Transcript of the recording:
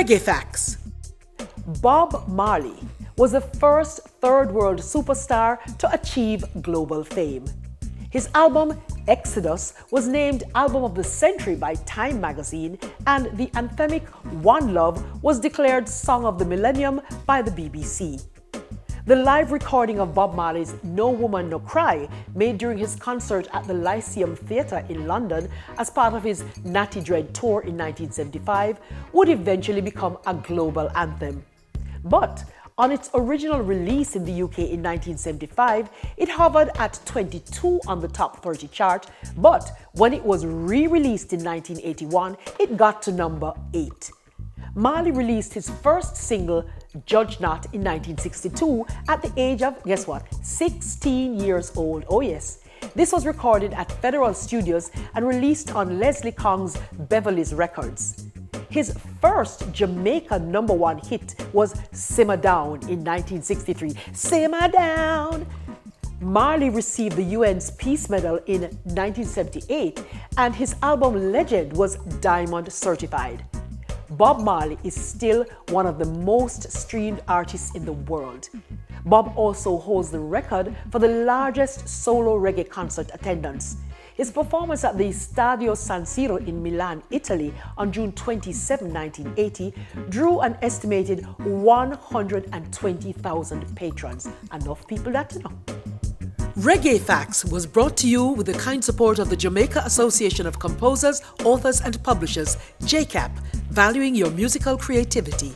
Reggae Facts. Bob Marley was the first third world superstar to achieve global fame. His album Exodus was named Album of the Century by Time magazine, and the anthemic One Love was declared Song of the Millennium by the BBC. The live recording of Bob Marley's No Woman No Cry, made during his concert at the Lyceum Theatre in London as part of his Natty Dread tour in 1975, would eventually become a global anthem. But on its original release in the UK in 1975, it hovered at 22 on the top 30 chart, but when it was re-released in 1981, it got to number 8. Marley released his first single, Judge Not, in 1962 at the age of, guess what, 16 years old. Oh yes. This was recorded at Federal Studios and released on Leslie Kong's Beverly's Records. His first Jamaica #1 hit was Simmer Down in 1963. Simmer Down! Marley received the UN's Peace Medal in 1978, and his album Legend was Diamond certified. Bob Marley is still one of the most streamed artists in the world. Bob also holds the record for the largest solo reggae concert attendance. His performance at the Stadio San Siro in Milan, Italy on June 27, 1980 drew an estimated 120,000 patrons. Enough people that to know. Reggae Facts was brought to you with the kind support of the Jamaica Association of Composers, Authors and Publishers, JCAP, valuing your musical creativity.